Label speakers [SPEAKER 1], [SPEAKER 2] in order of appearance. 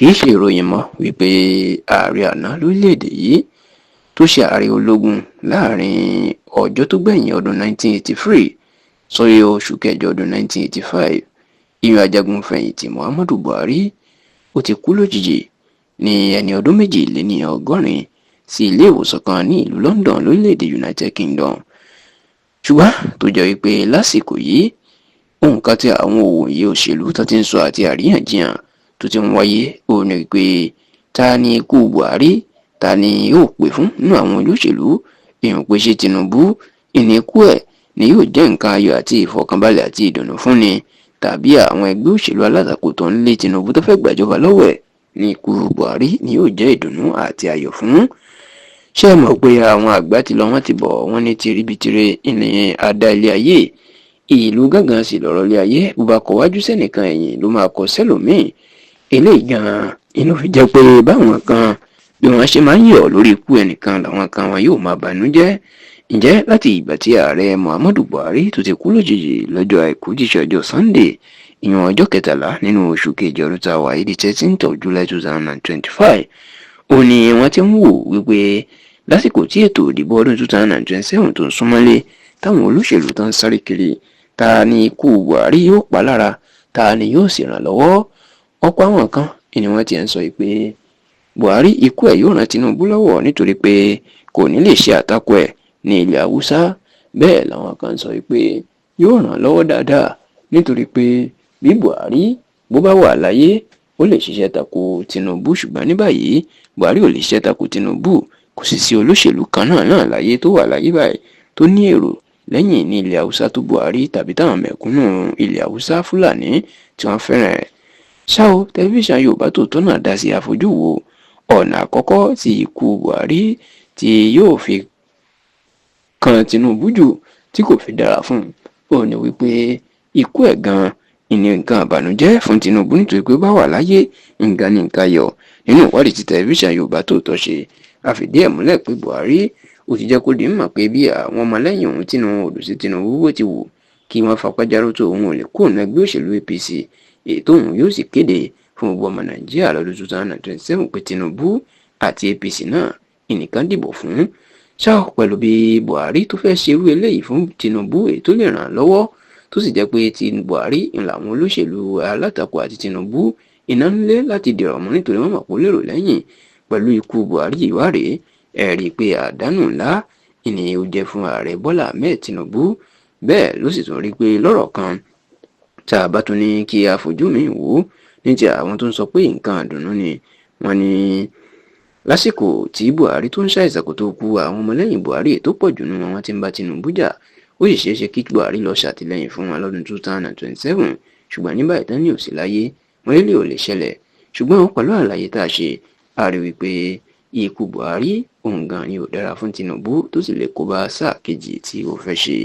[SPEAKER 1] kì í ṣe ìròyìn mọ́ wípé ààrẹ àná lórílẹ̀‐èdè yìí tó ṣe ààrẹ ológun láàrin ọjọ́ tó gbẹ̀yìn ọdún 1983 sórí oṣù kẹjọ ọdún 1985 ìyẹn ajagun fẹ̀yìntì Muhammadu Buhari ó ti kú lójijì ní ẹni ọdún méjìléníọgọ́rin sí ilé ìwòsàn kan ní ìlú London lórílẹ̀‐èdè United Kingdom. ṣùgbọ́n tó jẹ́ wípé lásìkò yìí nǹkan tí àwọn òwòye òṣèlú tó ti ń sọ àti àríyànjiyàn tó ti ń wáyé ó ní pé ta ni ikú Buhari ta ni yóò pè fún nínú àwọn olóṣèlú èèyàn pé ṣe Tinubu ìníkú ẹ̀ ni yóò jẹ́ nǹkan ayọ̀ àti ìfọ̀kànbalẹ̀ àti ìdùnnú fún ni tàbí àwọn ẹgbẹ́ òṣèlú alátakò tó ń lé Tinubu tó fẹ́ gbàjọba lọ́wọ́ ẹ̀ ní ikú Buhari ni yóò jẹ́ ìdùnnú àti ayọ̀ fún. ṣé ẹ mọ̀ pé àwọn àgbà ti lọ wọ́n ti bọ̀ wọ́n ní tiribitire ìnìyẹn adá ilé ayé ìlú gángan sì lọ́rọ̀ ilé ayé bó bá kọ wájú sẹ́nìkan ẹ̀yìn ló máa kọ sẹ́lòmíì. eléyìí gan-an inú fi jẹ́ pé báwọn kan bí wọ́n ṣe máa ń yọ̀ lórí ikú ẹnìkan làwọn kan wọn yóò máa bànújẹ́. ǹjẹ́ láti ìgbà tí ààrẹ Muhammadu Buhari tó ti kú lójijì lọ́jọ́ àìkú jíṣẹ́ ọjọ́ Sunday ìyẹn ọjọ́ kẹtàlá nínú oṣù kejì ọdún tá a wà yìí di 13th of July 2025 ó ní wọ́n ti ń wò wípé lásìkò tí ètò ìdìbò ọdún 2027 tó ń súnmọ́lé táwọn olóṣèlú tó ń sáré kiri ta ni ikú Buhari yóò pa lára ta ni yóò sì ràn lọ́wọ́. ọ̀pọ̀ àwọn kan ni wọ́n ti ń sọ pé Buhari ikú ẹ̀ yóò ràn Tinubu lọ́wọ́ nítorí pé kò ní lè ṣe àtakò ẹ̀ ní ilẹ̀ Haúsá. bẹ́ẹ̀ làwọn kan sọ pé yóò ràn lọ́wọ́ dáadáa nítorí pé bí Buhari bó bá wà láyé ó lè ṣiṣẹ́ tako Tinubu ṣùgbọ́n ní báyìí Buhari ò lè ṣiṣẹ́ tako Tinubu kò sì sí olóṣèlú kan náà láyé tó wà láyé báyìí tó ní èrò lẹ́yìn ní ilẹ̀ Haúsá tó Buhari tàbí táwọn mẹ̀kúnnù ilẹ̀ Haúsá Fúlàní tí wọ́n fẹ́ràn ẹ̀. ṣá o tẹlifíṣàn Yorùbá Tòótọ́ náà dá sí àfojúwò ọ̀nà àkọ́kọ́ tí ikú Buhari tí yóò fi kan Tinubu jù tí kò fi dára fún un ó ní wípé ikú ẹ̀ gan-an ìní nǹkan àbànújẹ́ fún Tinubu nítorí pé ó bá wà láyé nǹkan ní nǹkan yọ. nínú ìwádìí tí tẹlifíṣàn Yorùbá Tòótọ́ ṣe àfìdí ẹ̀ múlẹ̀ pé Buhari ó ti jẹ́ kó di mímọ̀ pé bí àwọn ọmọlẹ́yìn òun tínú òdù sí Tinubu bó ti wù kí wọ́n fapájáró tó òun ò lè kó òun ẹgbẹ́ òṣèlú APC ètò òun yóò sì kéde fún gbogbo ọmọ Nàìjíríà lọ́dún 2027 pé Tinubu àti APC náà ìnìkan dìbò fún. ṣá pẹ̀lú bí Buhari tó fẹ́ ṣerú eléyìí fún Tinubu èyí tó lè ràn lọ́wọ́ tó sì jẹ́ pé ti Buhari làwọn olóṣèlú alátakò àti Tinubu iná ń lé láti dìrọ̀ mọ́ nítorí wọ́n mọ̀ pé ó lérò lẹ́yìn pẹ̀lú ikú Buhari ìwárè ẹ̀rí pé àdánù ńlá ìní ó jẹ́ fún ààrẹ Bọ́lá Ahmed Tinubu. bẹ́ẹ̀ ló sì tún rí pé lọ́rọ̀ kan tá a bá tún ní kí a fojú mi wò ó ní ti àwọn tó ń sọ pé nǹkan àdùnnú ni wọ́n ní lásìkò tí Buhari tó ń ṣàìsàn kó tó kú àwọn ọmọlẹ́yìn Buhari tó pọ̀ jù nínú wọn ti ń bá Tinubu jà ó sì ṣeéṣe kí Buhari lọ ṣàtìlẹ́yìn fún wọn lọ́dún 2027 ṣùgbọ́n ní báyìí tán ní òsì láyé wọn lè ò lè ṣẹlẹ̀. ṣùgbọ́n pẹ̀lú àlàyé tá a ṣe a rí wípé ikú Buhari òun gan ni ò dára fún Tinubu tó sì lè kó bá sáà kejì tí ó fẹ́ ṣe.